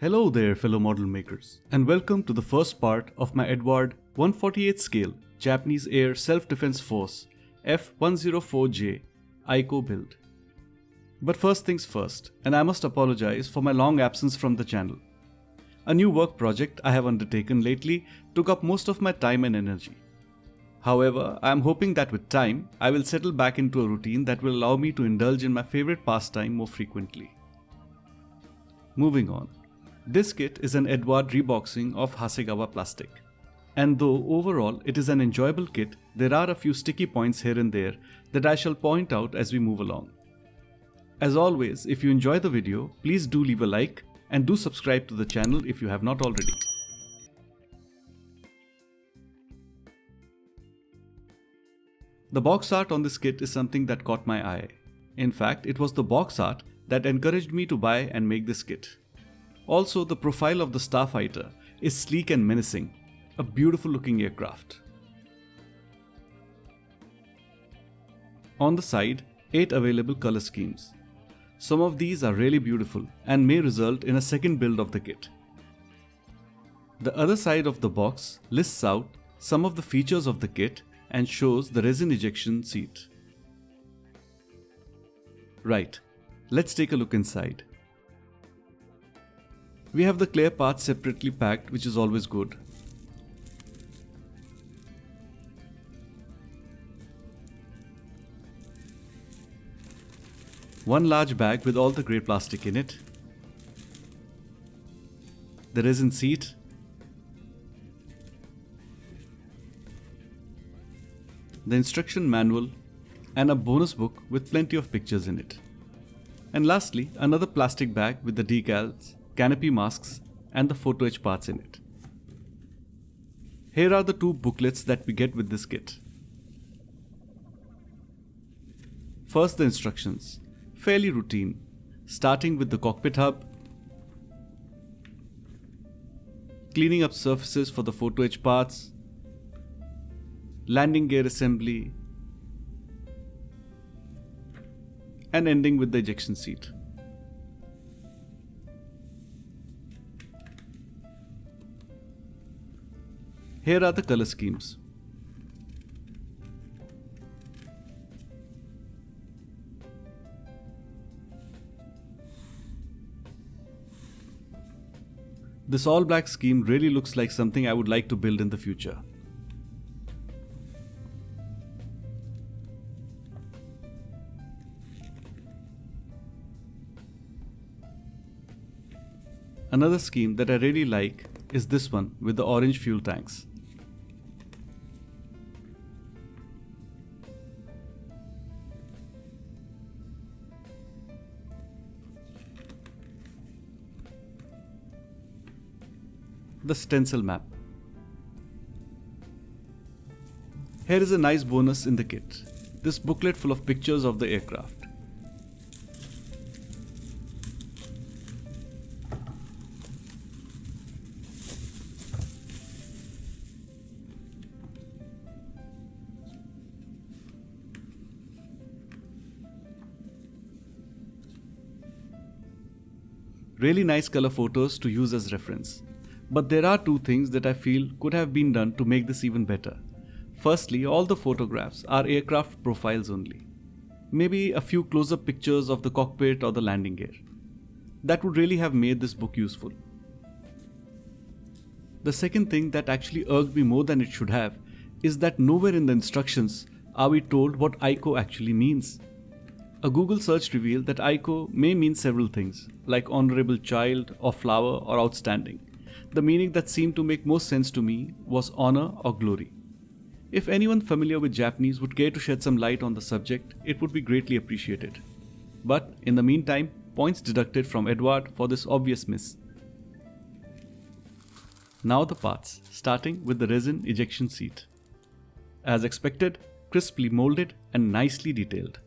Hello there fellow model makers, and welcome to the first part of my Eduard 148 scale Japanese Air Self-Defense Force F-104J Eiko build. But first things first, and I must apologize for my long absence from the channel. A new work project I have undertaken lately took up most of my time and energy. However, I am hoping that with time, I will settle back into a routine that will allow me to indulge in my favorite pastime more frequently. Moving on. This kit is an Eduard reboxing of Hasegawa plastic. And though overall it is an enjoyable kit, there are a few sticky points here and there that I shall point out as we move along. As always, if you enjoy the video, please do leave a like and do subscribe to the channel if you have not already. The box art on this kit is something that caught my eye. In fact, it was the box art that encouraged me to buy and make this kit. Also, the profile of the starfighter is sleek and menacing, a beautiful looking aircraft. On the side, 8 available color schemes. Some of these are really beautiful and may result in a second build of the kit. The other side of the box lists out some of the features of the kit and shows the resin ejection seat. Right, let's take a look inside. We have the clear parts separately packed, which is always good. One large bag with all the grey plastic in it. The resin seat. The instruction manual and a bonus book with plenty of pictures in it. And lastly, another plastic bag with the decals, canopy masks and the photo-etch parts in it. Here are the 2 booklets that we get with this kit. First, the instructions. Fairly routine, starting with the cockpit hub, cleaning up surfaces for the photo-etch parts, landing gear assembly, and ending with the ejection seat. Here are the color schemes. This all black scheme really looks like something I would like to build in the future. Another scheme that I really like is this one with the orange fuel tanks. The stencil map. Here is a nice bonus in the kit, this booklet full of pictures of the aircraft. Really nice color photos to use as reference. But there are 2 things that I feel could have been done to make this even better. Firstly, all the photographs are aircraft profiles only. Maybe a few close-up pictures of the cockpit or the landing gear. That would really have made this book useful. The second thing that actually irked me more than it should have is that nowhere in the instructions are we told what Eiko actually means. A Google search revealed that Eiko may mean several things, like honorable child or flower or outstanding. The meaning that seemed to make most sense to me was honor or glory. If anyone familiar with Japanese would care to shed some light on the subject, it would be greatly appreciated. But in the meantime, points deducted from Eduard for this obvious miss. Now the parts, starting with the resin ejection seat. As expected, crisply molded and nicely detailed.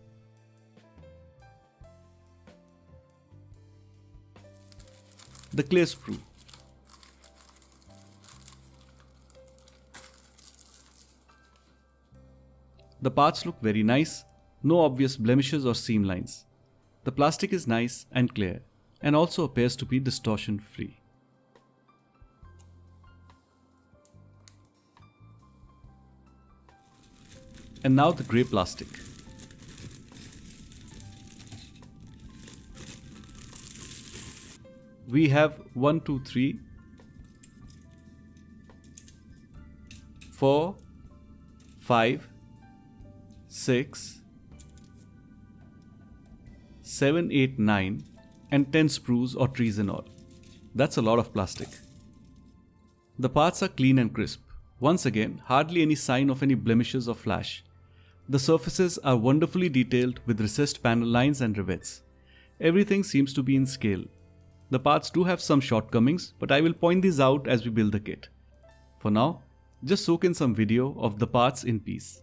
The clear sprue. The parts look very nice, no obvious blemishes or seam lines. The plastic is nice and clear, and also appears to be distortion free. And now the grey plastic. We have 1, 2, 3, 4, 5, 6, 7, 8, 9 and 10 sprues or trees in all. That's a lot of plastic. The parts are clean and crisp. Once again, hardly any sign of any blemishes or flash. The surfaces are wonderfully detailed with recessed panel lines and rivets. Everything seems to be in scale. The parts do have some shortcomings, but I will point these out as we build the kit. For now, just soak in some video of the parts in peace.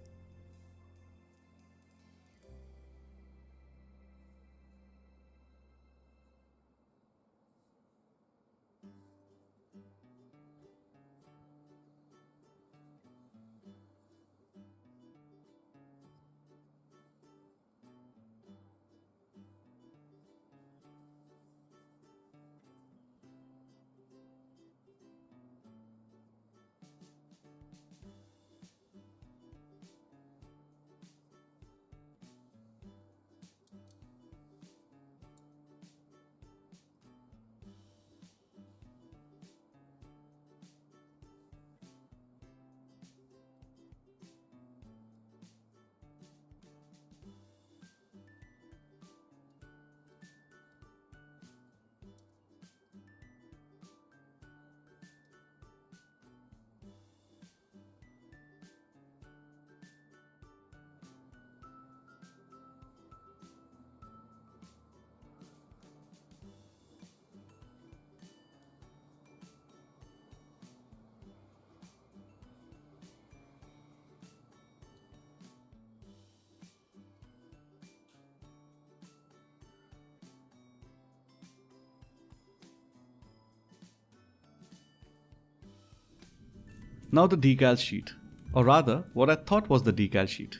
Now the decal sheet, or rather what I thought was the decal sheet.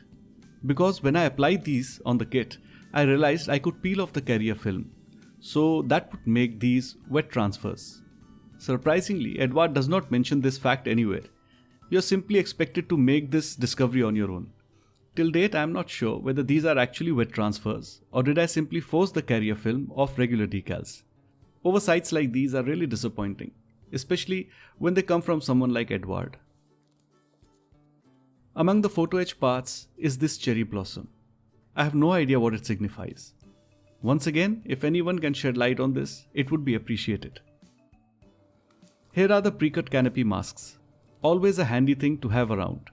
Because when I applied these on the kit, I realized I could peel off the carrier film, so that would make these wet transfers. Surprisingly, Eduard does not mention this fact anywhere. You are simply expected to make this discovery on your own. Till date, I am not sure whether these are actually wet transfers, or did I simply force the carrier film off regular decals. Oversights like these are really disappointing, especially when they come from someone like Eduard. Among the photo-etch parts is this cherry blossom. I have no idea what it signifies. Once again, if anyone can shed light on this, it would be appreciated. Here are the pre-cut canopy masks, always a handy thing to have around.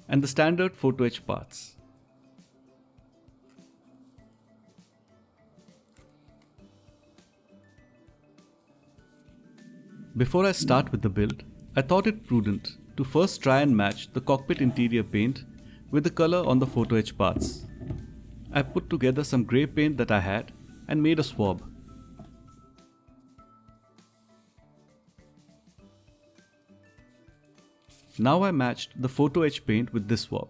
And the standard photo-etch parts. Before I start with the build, I thought it prudent to first try and match the cockpit interior paint with the color on the photo-etch parts. I put together some grey paint that I had and made a swab. Now I matched the photo-etch paint with this swab.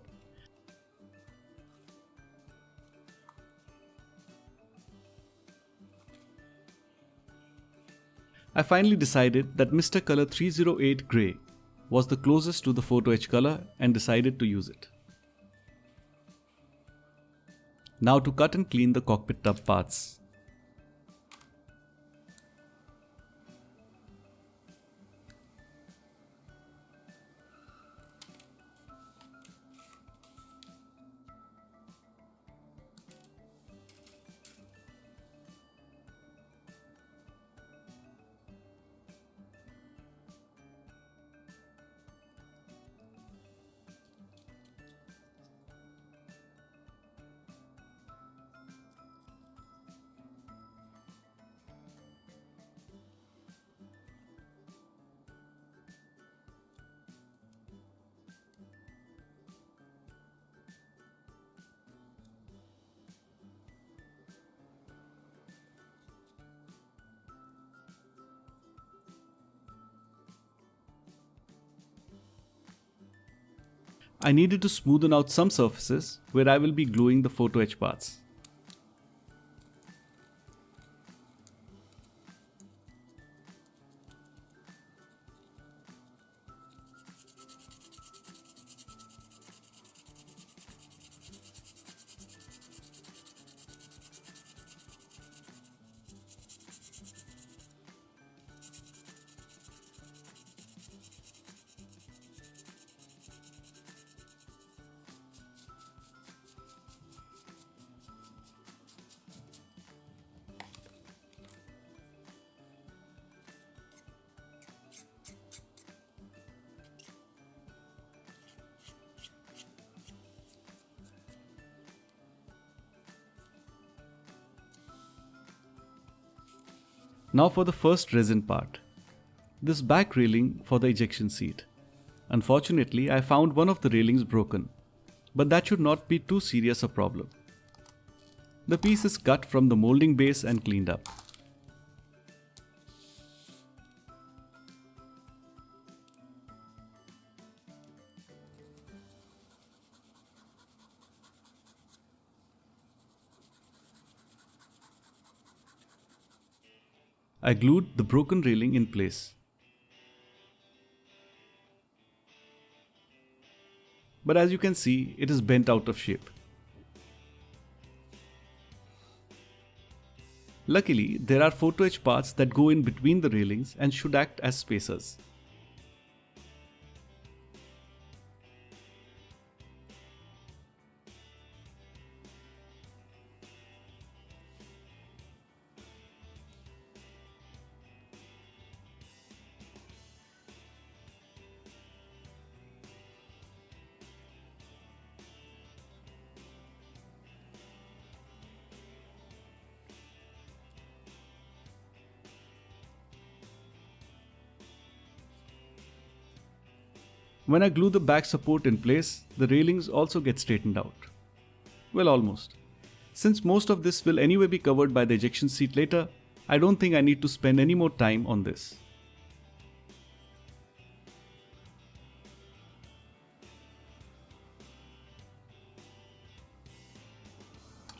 I finally decided that Mr. Color 308 Grey was the closest to the photo-etch color and decided to use it. Now to cut and clean the cockpit tub parts. I needed to smoothen out some surfaces where I will be gluing the photo-etch parts. Now for the first resin part. This back railing for the ejection seat. Unfortunately, I found one of the railings broken, but that should not be too serious a problem. The piece is cut from the molding base and cleaned up. I glued the broken railing in place. But as you can see, it is bent out of shape. Luckily, there are photo etch parts that go in between the railings and should act as spacers. When I glue the back support in place, the railings also get straightened out. Well, almost. Since most of this will anyway be covered by the ejection seat later, I don't think I need to spend any more time on this.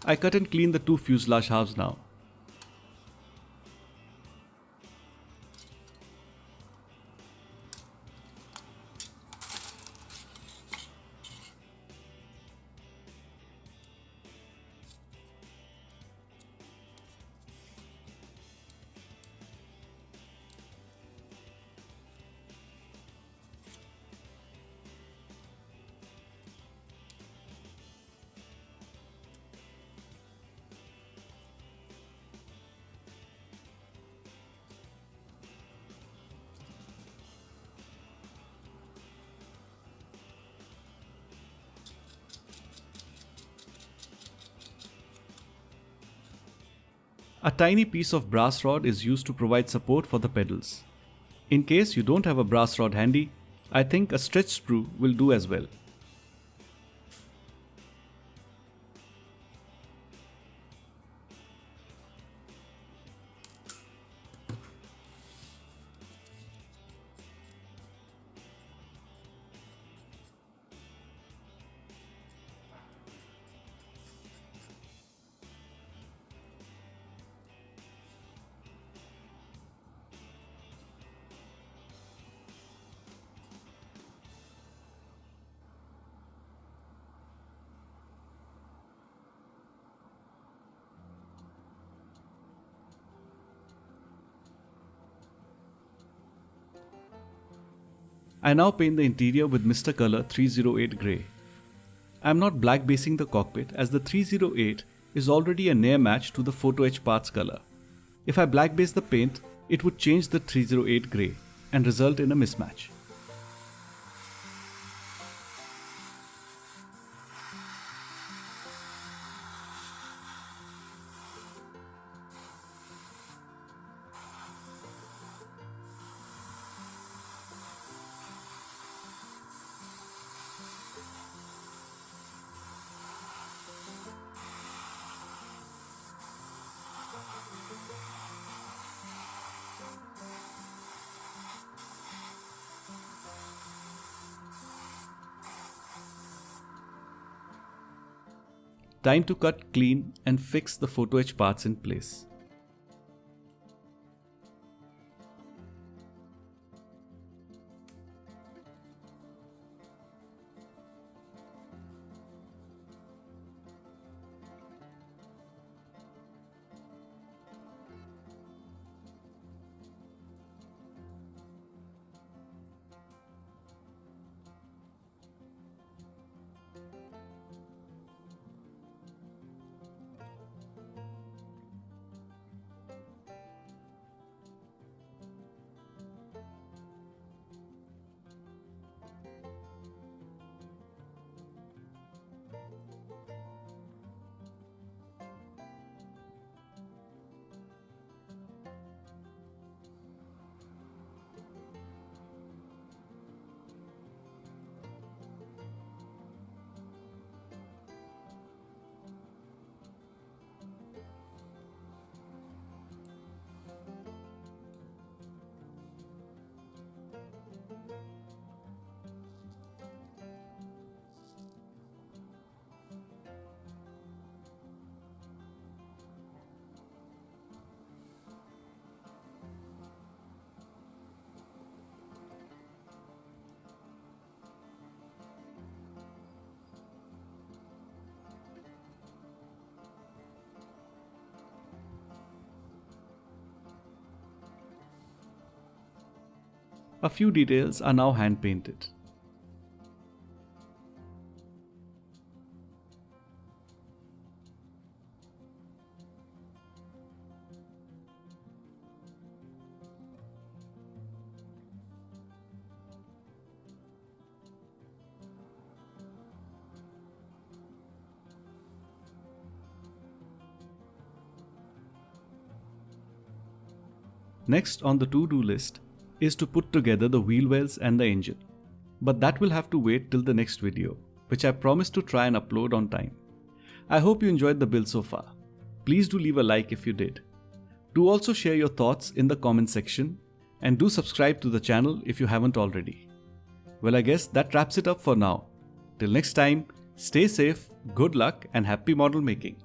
I cut and clean the two fuselage halves now. A tiny piece of brass rod is used to provide support for the pedals. In case you don't have a brass rod handy, I think a stretch sprue will do as well. I now paint the interior with Mr. Color 308 Grey. I am not black basing the cockpit as the 308 is already a near match to the photo etch parts color. If I black base the paint, it would change the 308 Grey and result in a mismatch. Time to cut, clean and fix the photo etch parts in place. A few details are now hand painted. Next on the to-do list is to put together the wheel wells and the engine. But that will have to wait till the next video, which I promise to try and upload on time. I hope you enjoyed the build so far. Please do leave a like if you did. Do also share your thoughts in the comment section and do subscribe to the channel if you haven't already. Well, I guess that wraps it up for now. Till next time, stay safe, good luck and happy model making.